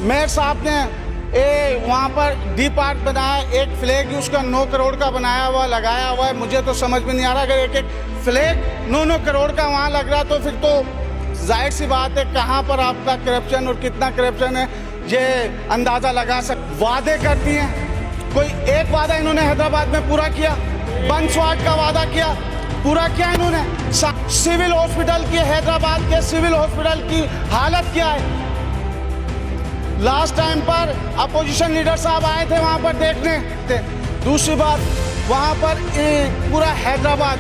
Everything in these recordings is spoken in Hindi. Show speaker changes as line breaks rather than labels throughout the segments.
मेयर साहब ने वहाँ पर डी पार्क बनाया, एक फ्लैग उसका 9 करोड़ का बनाया हुआ लगाया हुआ है। मुझे तो समझ में नहीं आ रहा, अगर एक एक फ्लैग 9 करोड़ का वहाँ लग रहा तो फिर तो जाहिर सी बात है कहाँ पर आपका करप्शन और कितना करप्शन है ये अंदाजा लगा वादे करती हैं, कोई एक वादा इन्होंने हैदराबाद में पूरा किया? बन स्वाट का वादा किया, पूरा किया इन्होंने? सिविल हॉस्पिटल की, हैदराबाद के सिविल हॉस्पिटल की हालत क्या है? लास्ट टाइम पर अपोजिशन लीडर साहब आए थे वहां पर देखने थे। दूसरी बात, वहां पर पूरा हैदराबाद,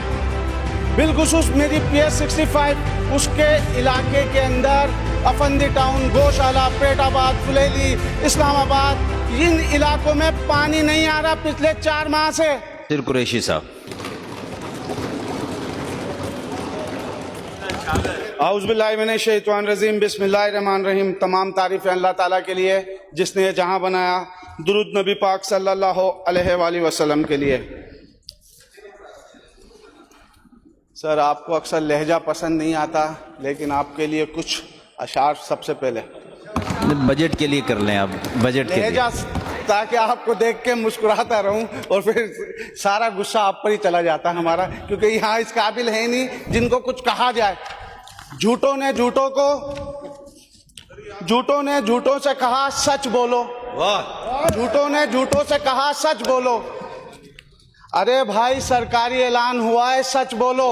बिलखुसूस मेरी PS 65 उसके इलाके के अंदर अफंदी टाउन, गौशाला, पेटाबाद, फुलेली, इस्लामाबाद, इन इलाकों में पानी नहीं आ रहा पिछले 4 माह से।
कुरैशी साहब।
औज़ुबिल्लाहिमिनश्शैतानिर्रजीम, बिस्मिल्लाहिर्रहमानिर्रहीम। तमाम तारीफ़ें अल्लाह ताला के लिए जिसने जहां बनाया। दुरूद नबी पाक सल्लल्लाहु अलैहि वसल्लम के लिए। सर, आपको अक्सर लहजा पसंद नहीं आता, लेकिन आपके लिए कुछ अशार सबसे पहले
बजट के लिए कर लें आप, बजट के लिए,
ताकि आपको देख के मुस्कुराता रहूं और फिर सारा गुस्सा आप पर ही चला जाता हमारा, क्योंकि यहाँ इस काबिल है नहीं जिनको कुछ कहा जाए। झूठों ने झूठों से कहा सच बोलो, झूठों ने झूठों से कहा सच बोलो। अरे भाई, सरकारी ऐलान हुआ है, सच बोलो।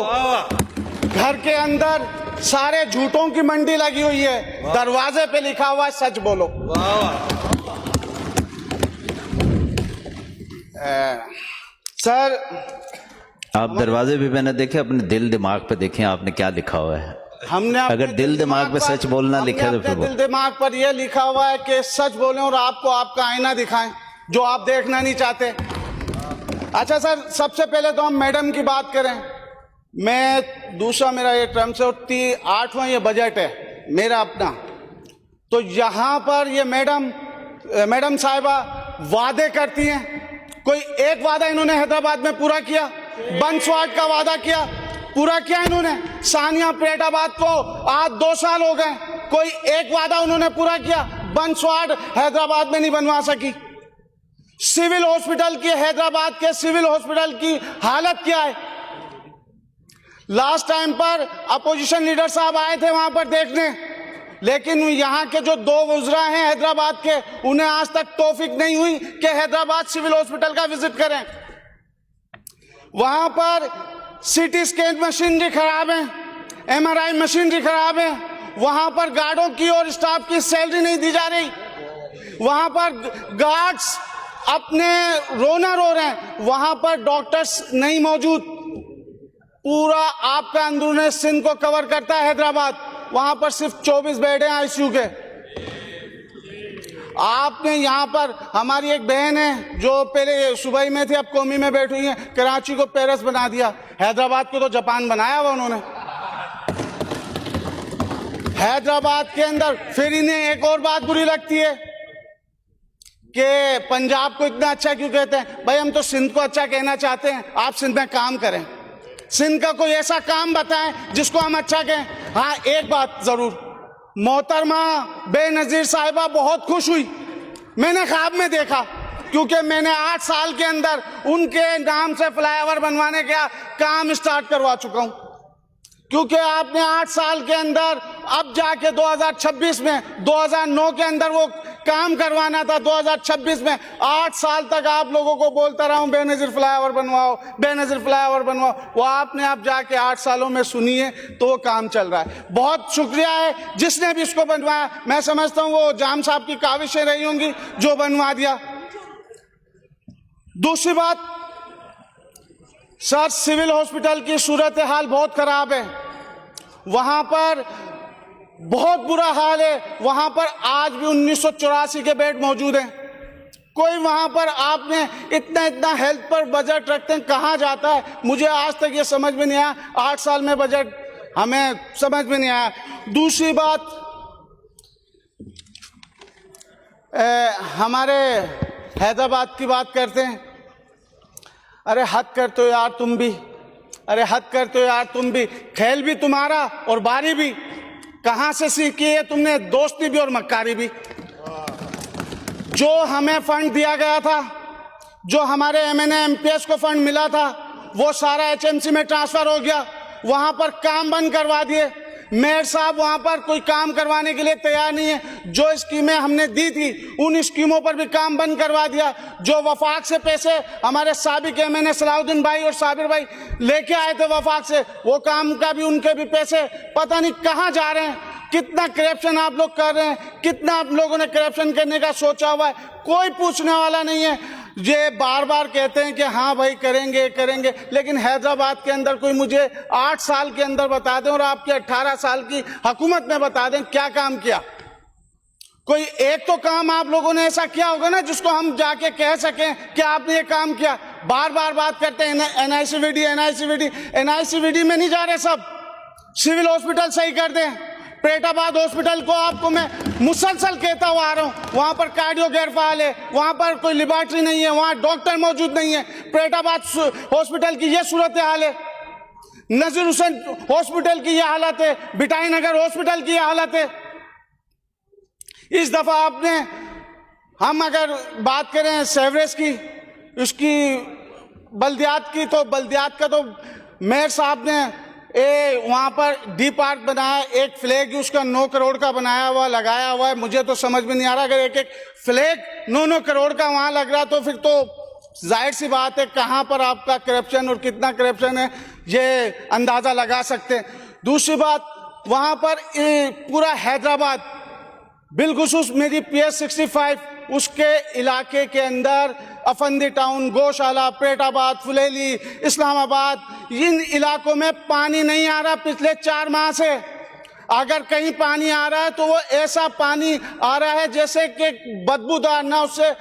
घर के अंदर सारे झूठों की मंडी लगी हुई है, दरवाजे पे लिखा हुआ है सच बोलो। सर,
आप दरवाजे भी मैंने देखे, अपने दिल दिमाग पे देखें आपने क्या लिखा हुआ है।
हमने
अगर दिल दिमाग पे सच बोलना लिखा है तो फिर
दिल दिमाग पर यह लिखा हुआ है कि सच बोलें और आपको आपका आईना दिखाएं जो आप देखना नहीं चाहते। अच्छा सर, सबसे पहले तो हम मैडम की बात करें। मैं दूसरा मेरा ये टर्म से 8वां ये बजट है मेरा अपना, तो यहाँ पर ये मैडम साहिबा वादे करती हैं, कोई एक वादा इन्होंने हैदराबाद में पूरा किया? बन स्वाट का वादा किया, पूरा किया इन्होंने? सानिया पेटाबाद को आज 2 साल हो गए, कोई एक वादा उन्होंने पूरा किया? बन स्वाट हैदराबाद में नहीं बनवा सकी। सिविल हॉस्पिटल की, हैदराबाद के सिविल हॉस्पिटल की हालत क्या है? लास्ट टाइम पर अपोजिशन लीडर साहब आए थे वहां पर देखने, लेकिन यहाँ के जो 2 वज़रा हैं हैदराबाद के, उन्हें आज तक तौफीक नहीं हुई कि हैदराबाद सिविल हॉस्पिटल का विजिट करें। वहां पर CT स्कैन मशीनरी खराब है, MRI मशीनरी खराब है, वहां पर गार्डों की और स्टाफ की सैलरी नहीं दी जा रही, वहां पर गार्ड्स अपने रोना रो रहे हैं, वहां पर डॉक्टर्स नहीं मौजूद। पूरा आपका अंदरूनी सिंध को कवर करता है हैदराबाद, वहां पर सिर्फ 24 बेड हैं ICU के। आपने यहाँ पर, हमारी एक बहन है जो पहले सुबह में थी, अब कौमी में बैठी हुई है, कराची को पेरिस बना दिया, हैदराबाद को तो जापान बनाया हुआ उन्होंने। हैदराबाद के अंदर फिर इन्हें एक और बात बुरी लगती है कि पंजाब को इतना अच्छा क्यों कहते हैं। भाई, हम तो सिंध को अच्छा कहना चाहते हैं, आप सिंध में काम करें, सिंध का कोई ऐसा काम बताएं जिसको हम अच्छा कहें। हाँ, एक बात जरूर, मोहतरमा बेनजीर साहिबा बहुत खुश हुई, मैंने ख्वाब में देखा, क्योंकि मैंने 8 साल के अंदर उनके नाम से फ्लाईओवर बनवाने का काम स्टार्ट करवा चुका हूं। क्योंकि आपने 8 साल के अंदर, अब जाके 2026 में, 2009 के अंदर वो काम करवाना था, 2026 में 8 साल तक आप लोगों को बोलता रहा हूं बेनजीर फ्लाईओवर बनवाओ, बेनजीर फ्लाईओवर बनवाओ, वो आपने अब जाके 8 सालों में सुनी है तो वो काम चल रहा है। बहुत शुक्रिया है जिसने भी इसको बनवाया। मैं समझता हूं वो जाम साहब की काविशें रही होंगी जो बनवा दिया। दूसरी बात सर, सिविल हॉस्पिटल की सूरत हाल बहुत खराब है, वहां पर बहुत बुरा हाल है। वहां पर आज भी 1984 के बेड मौजूद हैं। कोई वहां पर, आपने इतना हेल्थ पर बजट रखते हैं, कहां जाता है? मुझे आज तक ये समझ में नहीं आया, 8 साल में बजट हमें समझ में नहीं आया। दूसरी बात, हमारे हैदराबाद की बात करते हैं, अरे हद करते हो यार तुम भी, अरे हद करते हो यार तुम भी। खेल भी तुम्हारा और बारी भी, कहां से सीखी है तुमने दोस्ती भी और मक्कारी भी? जो हमें फंड दिया गया था, जो हमारे एमएनए एमपीएस को फंड मिला था, वो सारा एचएमसी में ट्रांसफर हो गया। वहां पर काम बंद करवा दिए। मेयर साहब वहां पर कोई काम करवाने के लिए तैयार नहीं है। जो स्कीमें हमने दी थी उन स्कीमों पर भी काम बंद करवा दिया। जो वफाक से पैसे हमारे साबिक एमएनए सलाउद्दीन भाई और साबिर भाई लेके आए थे वफाक से, वो काम का भी उनके भी पैसे पता नहीं कहां जा रहे हैं। कितना करप्शन आप लोग कर रहे हैं, कितना आप लोगों ने करप्शन करने का सोचा हुआ है, कोई पूछने वाला नहीं है। ये बार बार कहते हैं कि हाँ भाई करेंगे करेंगे, लेकिन हैदराबाद के अंदर कोई मुझे 8 साल के अंदर बता दें और आपके 18 साल की हुकूमत में बता दें क्या काम किया। कोई एक तो काम आप लोगों ने ऐसा किया होगा ना जिसको हम जाके कह सकें कि आपने ये काम किया। बार बार बात करते हैं एनआईसीवीडी एनआईसीवीडी, एनआईसीवीडी में नहीं जा रहे सब। सिविल हॉस्पिटल सही कर दें। पेटाबाद हॉस्पिटल को आपको मैं मुसलसल कहता हुआ आ रहा हूँ, वहां पर कार्डियो गैरफाल है, वहां पर कोई लेबोरेटरी नहीं है, वहां डॉक्टर मौजूद नहीं है। पेटाबाद हॉस्पिटल की यह सूरत हाल है। नजीर हुसैन हॉस्पिटल की यह हालत है। बिटाई नगर हॉस्पिटल की यह हालत है। इस दफा आपने, हम अगर बात करें सेवरेज की, उसकी बल्दियात की, तो बल्दियात का तो मेयर साहब ने वहां पर डी पार्क बनाया, एक फ्लैग उसका 9 करोड़ का बनाया हुआ लगाया हुआ है। मुझे तो समझ में नहीं आ रहा, अगर एक एक फ्लैग 9 करोड़ का वहां लग रहा तो फिर तो जाहिर सी बात है कहां पर आपका करप्शन और कितना करप्शन है ये अंदाजा लगा सकते हैं। दूसरी बात, वहां पर पूरा हैदराबाद बिलखुसूस मेरी PS 65 उसके इलाके के अंदर अफंदी टाउन, गौशाला, पेटाबाद, फुलेली, इस्लामाबाद, इन इलाकों में पानी नहीं आ रहा पिछले 4 माह से। अगर कहीं पानी आ रहा है तो वो ऐसा पानी आ रहा है जैसे कि बदबूदार, ना उससे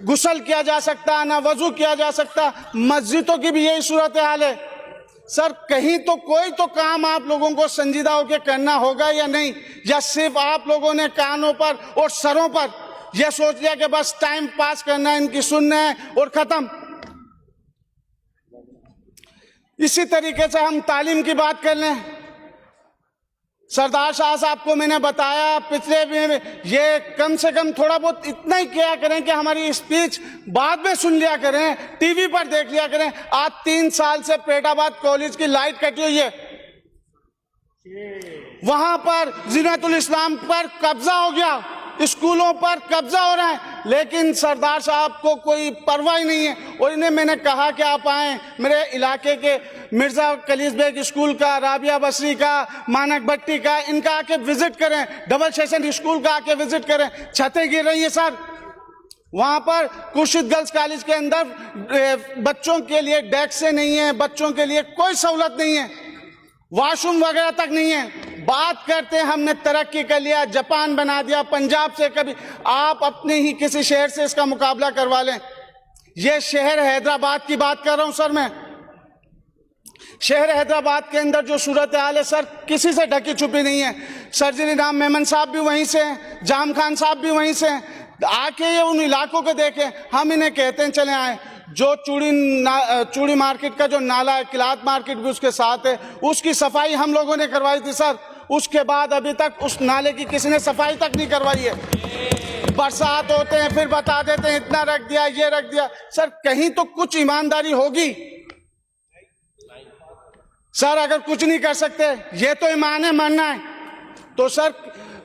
गुसल किया जा सकता, ना वजू किया जा सकता। मस्जिदों की भी यही सूरत हाल है। सर कहीं तो कोई तो काम आप लोगों को संजीदा होकर करना होगा या नहीं, या सिर्फ आप लोगों ने कानों पर और सरों पर यह सोच लिया कि बस टाइम पास करना है, इनकी सुनना है और खत्म। इसी तरीके से हम तालीम की बात कर लें। सरदार शाह साहब को मैंने बताया पिछले में, ये कम से कम थोड़ा बहुत इतना ही किया करें कि हमारी स्पीच बाद में सुन लिया करें, टीवी पर देख लिया करें। आज 3 साल से पेटाबाद कॉलेज की लाइट कटी हुई है। वहां पर जीनतुल इस्लाम पर कब्जा हो गया, स्कूलों पर कब्जा हो रहा है, लेकिन सरदार साहब को कोई परवाह ही नहीं है। और इन्हें मैंने कहा कि आप आए मेरे इलाके के मिर्जा कलीस बेग स्कूल का, राबिया बसरी का, मानक भट्टी का, इनका आके विजिट करें। डबल सेशन स्कूल का आके विजिट करें। छतें गिर रही है सर। वहां पर खुर्शीद गर्ल्स कॉलेज के अंदर बच्चों के लिए डेस्क नहीं है, बच्चों के लिए कोई सहूलत नहीं है, वॉशरूम वगैरह तक नहीं है। बात करते हैं हमने तरक्की कर लिया, जापान बना दिया, पंजाब से कभी आप अपने ही किसी शहर से इसका मुकाबला करवा लें। यह शहर हैदराबाद की बात कर रहा हूं सर मैं। शहर हैदराबाद के अंदर जो सूरत हाल है सर, किसी से ढकी छुपी नहीं है। सर्जरी नाम मेमन साहब भी वहीं से हैं, जाम खान साहब भी वहीं से हैं। आके ये उन इलाकों को देखें। हम इन्हें कहते हैं चले आए। जो चूड़ी मार्केट का जो नाला है, किलात मार्केट भी उसके साथ है, उसकी सफाई हम लोगों ने करवाई थी सर। उसके बाद अभी तक उस नाले की किसी ने सफाई तक नहीं करवाई है। बरसात होते हैं फिर बता देते हैं इतना रख दिया, ये रख दिया। सर कहीं तो कुछ ईमानदारी होगी सर। अगर कुछ नहीं कर सकते, ये तो ईमान है, मानना है तो सर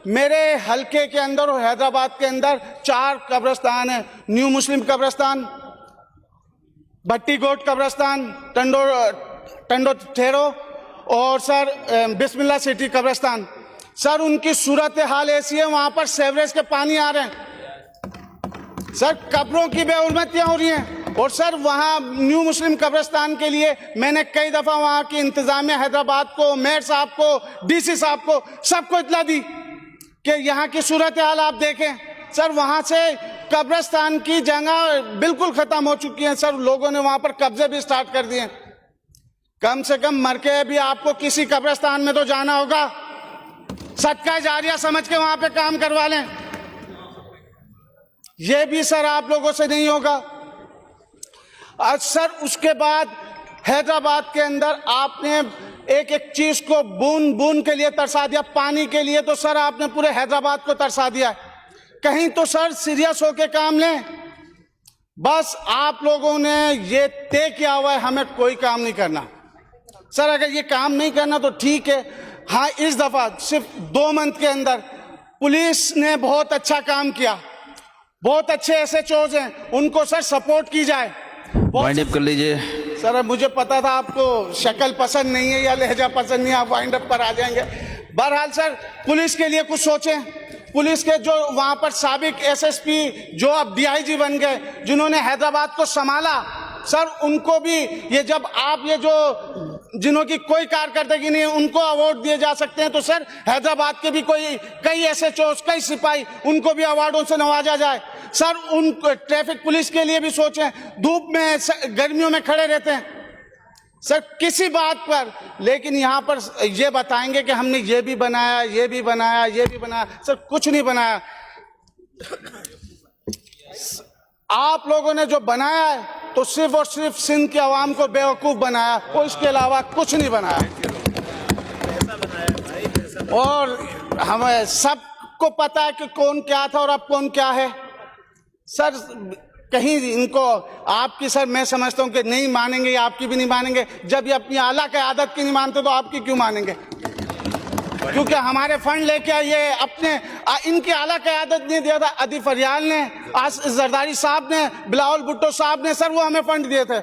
मेरे हलके के अंदर और हैदराबाद के अंदर 4 कब्रिस्तान है। न्यू मुस्लिम कब्रिस्तान, भट्टी गोट कब्रिस्तान, टंडो ठेरो और सर बिस्मिल्लाह सिटी कब्रिस्तान। सर उनकी सूरत हाल ऐसी है, वहां पर सेवरेज के पानी आ रहे हैं सर, कब्रों की बेहुरमतियां हो रही हैं। और सर वहां न्यू मुस्लिम कब्रिस्तान के लिए मैंने कई दफा वहां की इंतजामिया हैदराबाद को, मेयर साहब को, डीसी साहब को, सबको इत्तला दी कि यहाँ की सूरत हाल आप देखें। सर वहां से कब्रिस्तान की जगह बिल्कुल खत्म हो चुकी है सर। लोगों ने वहां पर कब्जे भी स्टार्ट कर दिए। कम से कम मर के भी आपको किसी कब्रिस्तान में तो जाना होगा, सदका जारिया समझ के वहां पे काम करवा लें। ये भी सर आप लोगों से नहीं होगा। आज सर उसके बाद हैदराबाद के अंदर आपने एक एक चीज को बूंद बूंद के लिए तरसा दिया। पानी के लिए तो सर आपने पूरे हैदराबाद को तरसा दिया। कहीं तो सर सीरियस होके काम लें। बस आप लोगों ने ये तय किया हुआ है हमें कोई काम नहीं करना। सर अगर ये काम नहीं करना तो ठीक है। हाँ, इस दफा सिर्फ 2 मंथ के अंदर पुलिस ने बहुत अच्छा काम किया, बहुत अच्छे एसएचओज हैं, उनको सर सपोर्ट की जाए।
वाइंड अप कर लीजिए।
सर मुझे पता था आपको शक्ल पसंद नहीं है या लहजा पसंद नहीं है, आप वाइंड अप पर आ जाएंगे। बहरहाल सर पुलिस के लिए कुछ सोचें। पुलिस के जो वहां पर साबिक एसएसपी जो अब डीआईजी बन गए, जिन्होंने हैदराबाद को संभाला, सर उनको भी ये जब आप ये जो जिन्हों की कोई कारकर्दगी नहीं है उनको अवार्ड दिए जा सकते हैं, तो सर हैदराबाद के भी कई एसएचओ, कई सिपाही, उनको भी अवार्डों से नवाजा जाए। सर उन ट्रैफिक पुलिस के लिए भी सोचें, धूप में गर्मियों में खड़े रहते हैं सर किसी बात पर, लेकिन यहाँ पर ये बताएंगे कि हमने ये भी बनाया, ये भी बनाया, ये भी बनाया। सर कुछ नहीं बनाया। आप लोगों ने जो बनाया है तो सिर्फ और सिर्फ सिंध के अवाम को बेवकूफ बनाया, और इसके अलावा कुछ नहीं बनाया। और हमें सबको पता है कि कौन क्या था और अब कौन क्या है। सर कहीं इनको आपकी, सर मैं समझता हूं कि नहीं मानेंगे, आपकी भी नहीं मानेंगे। जब ये अपनी आला की आदत की नहीं मानते तो आपकी क्यों मानेंगे? क्योंकि हमारे फंड लेके ये अपने इनकी आला क़यादत नहीं दिया था। अदी फरियाल ने, जरदारी साहब ने, बिलावल भुट्टो साहब ने, सर वो हमें फंड दिए थे।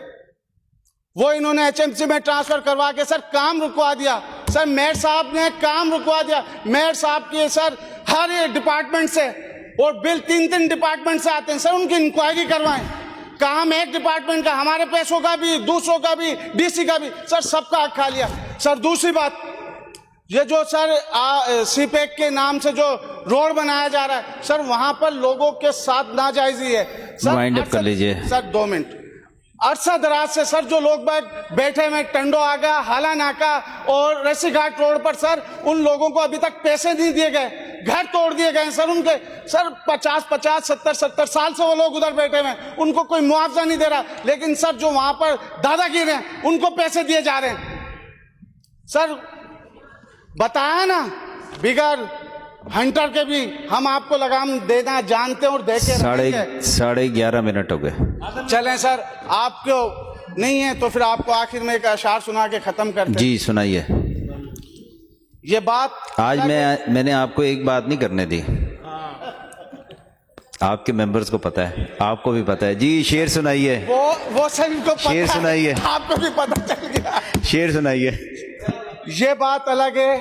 वो इन्होंने एचएमसी में ट्रांसफर करवा के सर काम रुकवा दिया। सर मेयर साहब ने काम रुकवा दिया। मेयर साहब के सर हर एक डिपार्टमेंट से, और बिल 3 डिपार्टमेंट से आते हैं, सर उनकी इंक्वायरी करवाएं। काम एक डिपार्टमेंट का, हमारे पैसों का भी, दूसरों का भी, डीसी का भी, सर सबका हक खा लिया। सर दूसरी बात, ये जो सर सीपेक के नाम से जो रोड बनाया जा रहा है, सर वहां पर लोगों के साथ नाजायजी है।
वाइंड अप कर लीजिए
सर 2 मिनट। अरसा दराज से सर जो लोग बैठे हुए टंडो आगा, हाला नाका और रस्सी घाट रोड पर, सर उन लोगों को अभी तक पैसे नहीं दिए गए, घर तोड़ दिए गए सर उनके। सर 50-50, 70-70 साल से वो लोग उधर बैठे हुए हैं, उनको कोई मुआवजा नहीं दे रहा। लेकिन सर जो वहां पर दादागिरी हैं उनको पैसे दिए जा रहे हैं। सर बताया ना, बिगर हंटर के भी हम आपको लगाम देना जानते हैं और देखे।
11:30 मिनट हो गए।
चलें सर, आपको नहीं है तो फिर आपको आखिर में एक अशार सुना के खत्म करते हैं।
जी सुनाइए।
ये बात
आज मैंने आपको एक बात नहीं करने दी, आपके मेंबर्स को पता है, आपको भी पता है। जी शेर सुनाइए।
वो सर इनको पता
शेर सुनाइए,
आपको भी पता चल गया।
शेर सुनाइए।
ये बात अलग है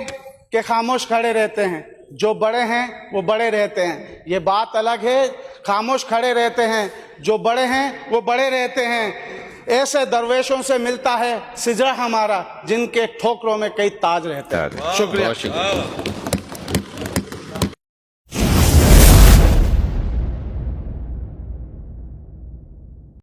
कि खामोश खड़े रहते हैं, जो बड़े हैं वो बड़े रहते हैं। ये बात अलग है, खामोश खड़े रहते हैं, जो बड़े हैं वो बड़े रहते हैं। ऐसे दरवेशों से मिलता है सिजरा हमारा, जिनके ठोकरों में कई ताज रहते हैं। शुक्रिया।